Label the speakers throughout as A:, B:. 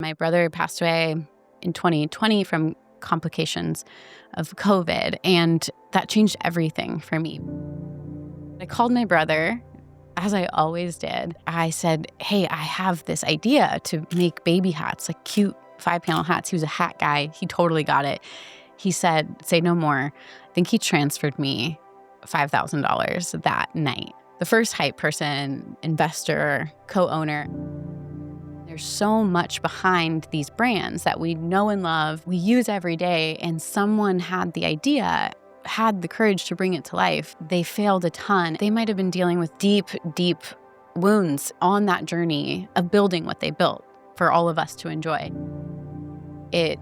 A: My brother passed away in 2020 from complications of COVID, and that changed everything for me. I called my brother, as I always did. I said, hey, I have this idea to make baby hats, like cute 5-panel hats. He was a hat guy. He totally got it. He said, say no more. I think he transferred me $5,000 that night. The first hype person, investor, co-owner. There's so much behind these brands that we know and love, we use every day, and someone had the idea, had the courage to bring it to life. They failed a ton. They might have been dealing with deep, deep wounds on that journey of building what they built for all of us to enjoy. It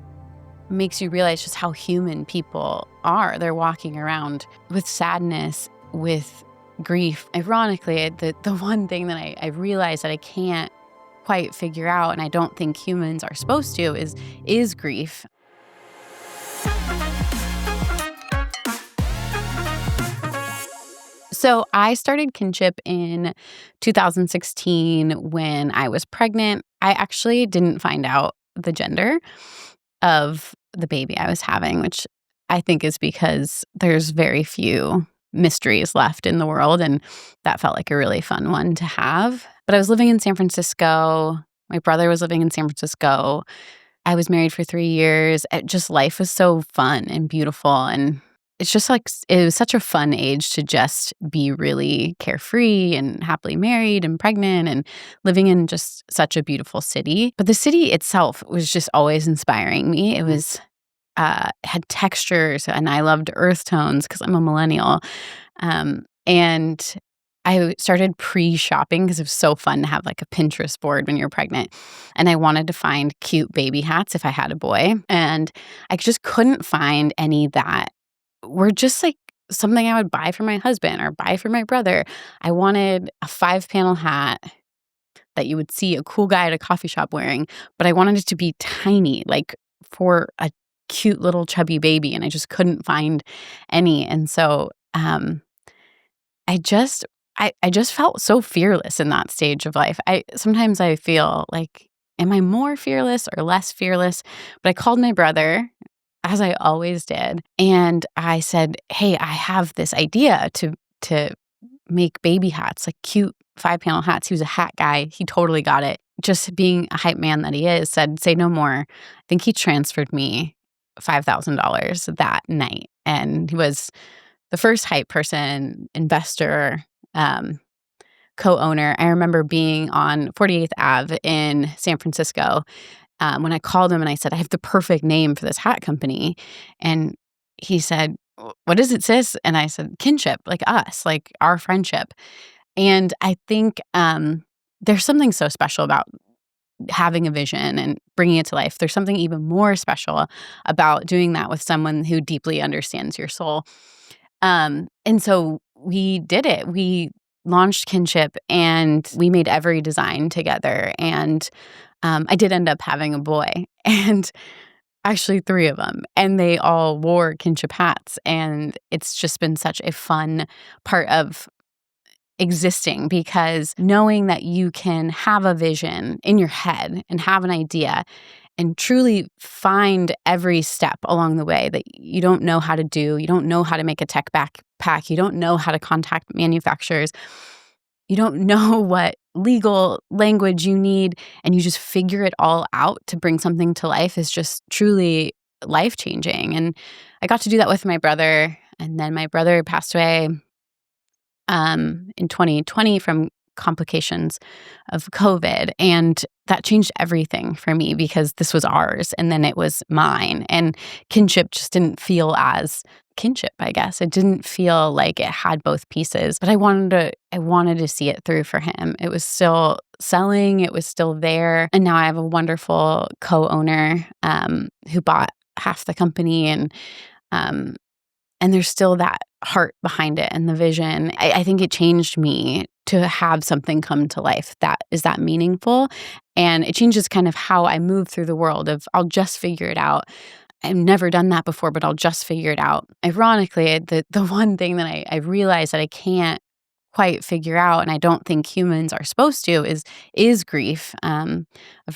A: makes you realize just how human people are. They're walking around with sadness, with grief. Ironically, the one thing that I realized that I can't quite figure out, and I don't think humans are supposed to, is grief. So I started Kinship in 2016 when I was pregnant. I actually didn't find out the gender of the baby I was having, which I think is because there's very few mysteries left in the world, and that felt like a really fun one to have. But I was living in San Francisco. My brother was living in San Francisco. I was married for 3 years. Life was so fun and beautiful, and it's just like, it was such a fun age to just be really carefree and happily married and pregnant and living in just such a beautiful city. But the city itself was just always inspiring me. It was had textures, and I loved earth tones because I'm a millennial. And I started pre-shopping because it was so fun to have like a Pinterest board when you're pregnant. And I wanted to find cute baby hats if I had a boy. And I just couldn't find any that were just like something I would buy for my husband or buy for my brother. I wanted a 5-panel hat that you would see a cool guy at a coffee shop wearing, but I wanted it to be tiny, like for a cute little chubby baby, and I just couldn't find any. And so I just felt so fearless in that stage of life. Sometimes I feel like, am I more fearless or less fearless? But I called my brother, as I always did, and I said, hey, I have this idea to make baby hats, like cute 5-panel hats. He was a hat guy. He totally got it. Just being a hype man that he is, said, say no more. I think he transferred me $5,000 that night. And he was the first hype person, investor, co-owner. I remember being on 48th Ave in San Francisco when I called him and I said, I have the perfect name for this hat company. And he said, what is it, sis? And I said, Kinship, like us, like our friendship. And I think there's something so special about having a vision and bringing it to life. There's something even more special about doing that with someone who deeply understands your soul. And so we did it. We launched Kinship and we made every design together. And I did end up having a boy, and actually 3 of them. And they all wore Kinship hats. And it's just been such a fun part of existing, because knowing that you can have a vision in your head and have an idea and truly find every step along the way that you don't know how to do. You don't know how to make a tech backpack. You don't know how to contact manufacturers. You don't know what legal language you need, and you just figure it all out to bring something to life is just truly life-changing. And I got to do that with my brother, and then my brother passed away in 2020 from complications of COVID. And that changed everything for me, because this was ours and then it was mine. And Kinship just didn't feel as Kinship, I guess. It didn't feel like it had both pieces, but I wanted to see it through for him. It was still selling, it was still there. And now I have a wonderful co-owner who bought half the company, and there's still that heart behind it and the vision. I think it changed me to have something come to life that is that meaningful. And it changes kind of how I move through the world of, I'll just figure it out. I've never done that before, but I'll just figure it out. Ironically, the one thing that I realized that I can't quite figure out, and I don't think humans are supposed to, is grief. I've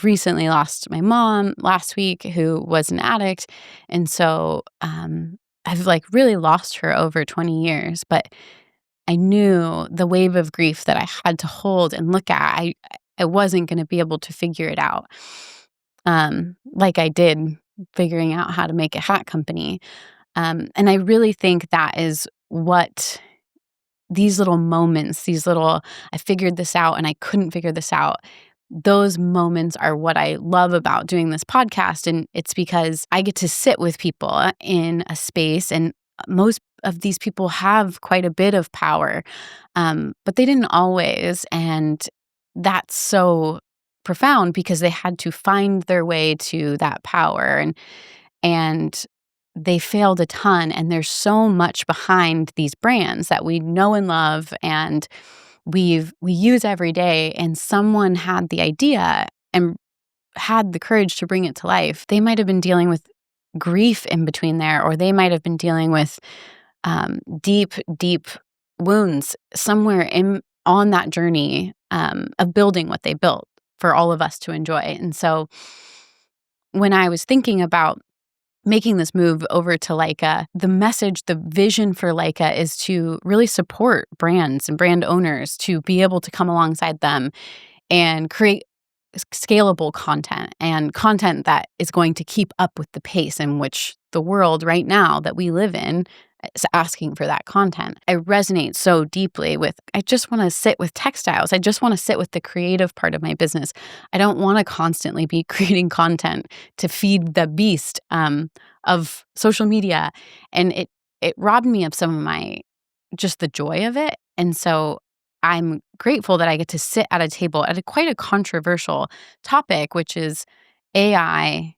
A: recently lost my mom last week, who was an addict, and so I've like really lost her over 20 years. But I knew the wave of grief that I had to hold and look at. I wasn't going to be able to figure it out, like I did figuring out how to make a hat company. And I really think that is what these little moments, I figured this out and I couldn't figure this out. Those moments are what I love about doing this podcast. And it's because I get to sit with people in a space, and most of these people have quite a bit of power, but they didn't always. And that's so profound because they had to find their way to that power. And they failed a ton, and there's so much behind these brands that we know and love and we use every day, and someone had the idea and had the courage to bring it to life. They might have been dealing with grief in between there, or they might have been dealing with deep, deep wounds somewhere on that journey of building what they built for all of us to enjoy. And so when I was thinking about making this move over to Leica, the message, the vision for Leica is to really support brands and brand owners to be able to come alongside them and create scalable content, and content that is going to keep up with the pace in which the world right now that we live in is asking for that content. I resonate so deeply with, I just want to sit with textiles. I just want to sit with the creative part of my business. I don't want to constantly be creating content to feed the beast of social media. And it robbed me of some of just the joy of it. And so I'm grateful that I get to sit at a table at quite a controversial topic, which is AI,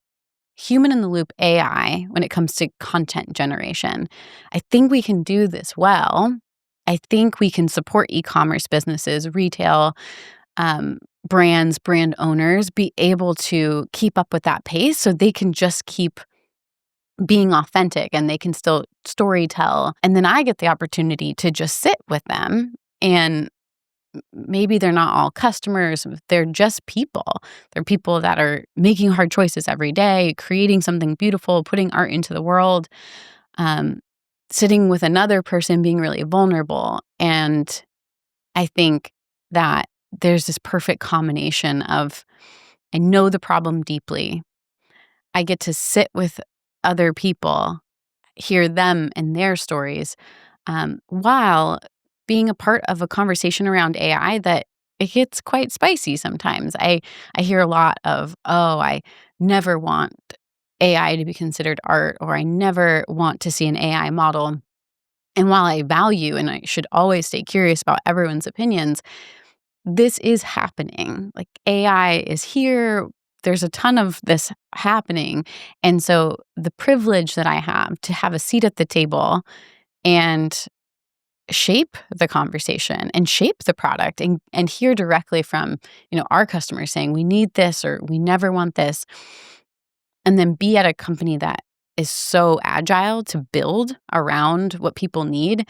A: human in the loop AI, when it comes to content generation. I think we can do this well. I think we can support e-commerce businesses, retail, brands, brand owners, be able to keep up with that pace so they can just keep being authentic and they can still story tell. And then I get the opportunity to just sit with them, and maybe they're not all customers. They're just people. They're people that are making hard choices every day, creating something beautiful, putting art into the world, sitting with another person, being really vulnerable. And I think that there's this perfect combination of, I know the problem deeply. I get to sit with other people, hear them and their stories, while being a part of a conversation around AI that it gets quite spicy sometimes. I hear a lot of, oh, I never want AI to be considered art, or I never want to see an AI model. And while I value and I should always stay curious about everyone's opinions, this is happening. Like, AI is here. There's a ton of this happening. And so the privilege that I have to have a seat at the table and shape the conversation and shape the product and hear directly from, our customers saying, we need this or we never want this. And then be at a company that is so agile to build around what people need.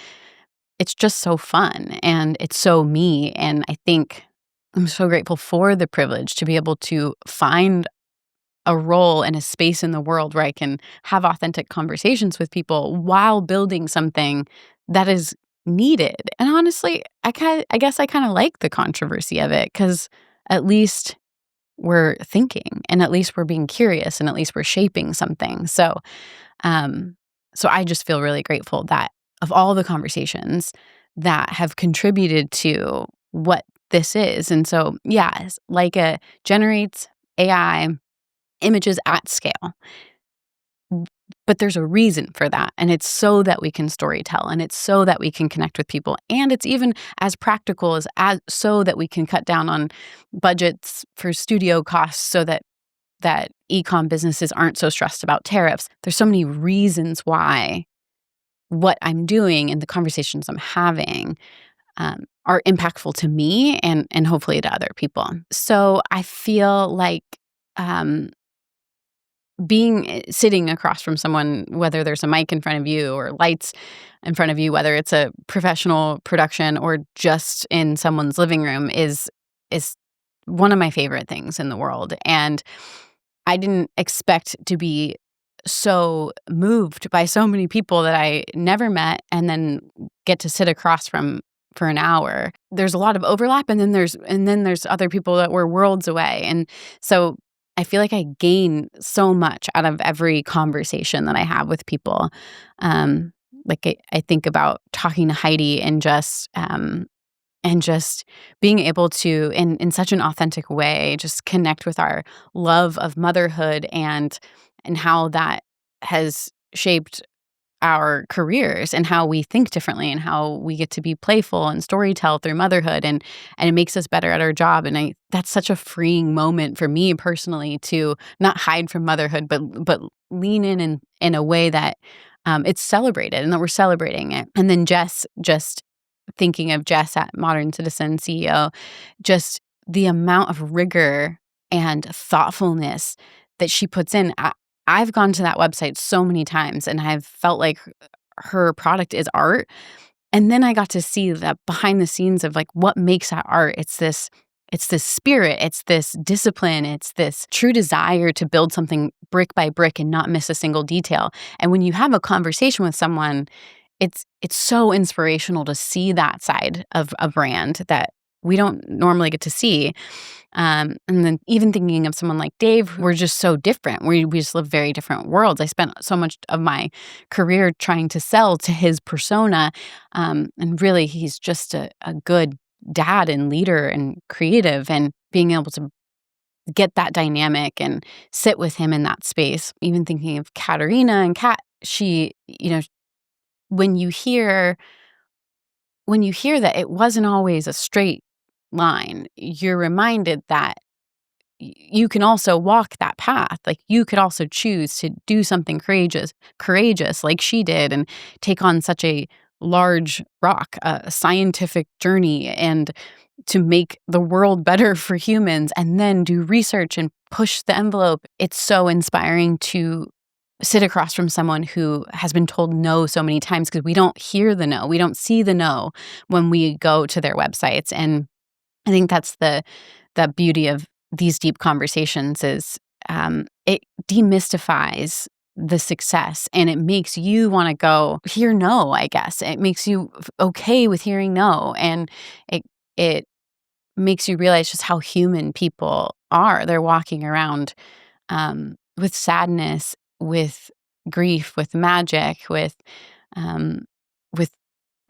A: It's just so fun and it's so me. And I think I'm so grateful for the privilege to be able to find a role and a space in the world where I can have authentic conversations with people while building something that is needed. And honestly, I guess I kind of like the controversy of it, because at least we're thinking, and at least we're being curious, and at least we're shaping something. So I just feel really grateful that of all the conversations that have contributed to what this is. And so, yes, Leica generates AI images at scale. But there's a reason for that. And it's so that we can storytell, and it's so that we can connect with people. And it's even as practical as so that we can cut down on budgets for studio costs, so that e-com businesses aren't so stressed about tariffs. There's so many reasons why what I'm doing and the conversations I'm having are impactful to me and hopefully to other people. So I feel like sitting across from someone, whether there's a mic in front of you or lights in front of you, whether it's a professional production or just in someone's living room, is one of my favorite things in the world. And I didn't expect to be so moved by so many people that I never met and then get to sit across from for an hour. There's a lot of overlap, and then there's other people that were worlds away. And so I feel like I gain so much out of every conversation that I have with people. I think about talking to Heidi and just being able to, in such an authentic way, just connect with our love of motherhood and how that has shaped our careers and how we think differently and how we get to be playful and storytell through motherhood, and it makes us better at our job. And that's such a freeing moment for me personally, to not hide from motherhood, but lean in a way that it's celebrated and that we're celebrating it. And then Jess, just thinking of Jess at Modern Citizen CEO, just the amount of rigor and thoughtfulness that she puts in. I've gone to that website so many times and I've felt like her product is art. And then I got to see the behind the scenes of like what makes that art. It's this spirit, it's this discipline, it's this true desire to build something brick by brick and not miss a single detail. And when you have a conversation with someone, it's so inspirational to see that side of a brand that we don't normally get to see. And then even thinking of someone like Dave, we're just so different. We just live very different worlds. I spent so much of my career trying to sell to his persona. And really, he's just a good dad and leader and creative, and being able to get that dynamic and sit with him in that space. Even thinking of Katerina and Kat, when you hear that it wasn't always a straight line, you're reminded that you can also walk that path. Like, you could also choose to do something courageous like she did, and take on such a large rock, a scientific journey, and to make the world better for humans, and then do research and push the envelope. It's so inspiring to sit across from someone who has been told no so many times, because we don't hear the no. We don't see the no when we go to their websites. And I think that's the beauty of these deep conversations is it demystifies the success, and it makes you want to go hear no, I guess. It makes you okay with hearing no, and it makes you realize just how human people are. They're walking around with sadness, with grief, with magic, with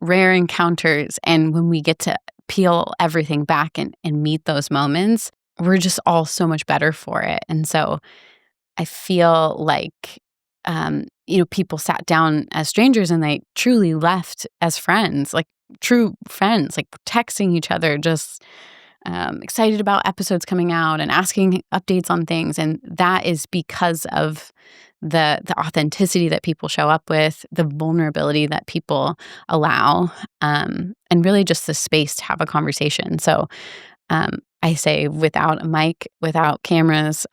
A: rare encounters. And when we get to peel everything back and meet those moments, we're just all so much better for it. And so I feel like, people sat down as strangers and they truly left as friends, like true friends, like texting each other, just excited about episodes coming out and asking updates on things. And that is because of the authenticity that people show up with, the vulnerability that people allow, and really just the space to have a conversation. So I say, without a mic, without cameras,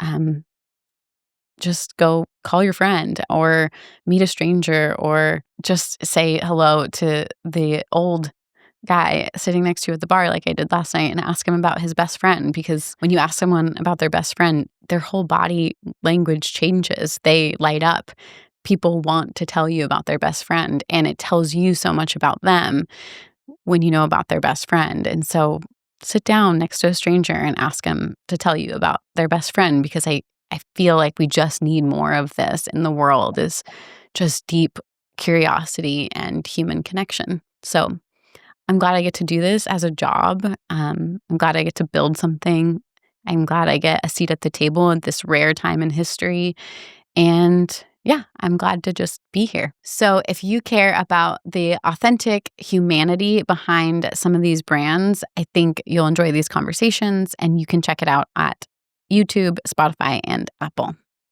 A: just go call your friend or meet a stranger, or just say hello to the old guy sitting next to you at the bar like I did last night, and ask him about his best friend. Because when you ask someone about their best friend, their whole body language changes. They light up. People want to tell you about their best friend, and it tells you so much about them when you know about their best friend. And so sit down next to a stranger and ask them to tell you about their best friend, because I feel like we just need more of this in the world, is just deep curiosity and human connection. So I'm glad I get to do this as a job. I'm glad I get to build something. I'm glad I get a seat at the table at this rare time in history. And yeah, I'm glad to just be here. So if you care about the authentic humanity behind some of these brands, I think you'll enjoy these conversations, and you can check it out at YouTube, Spotify, and Apple.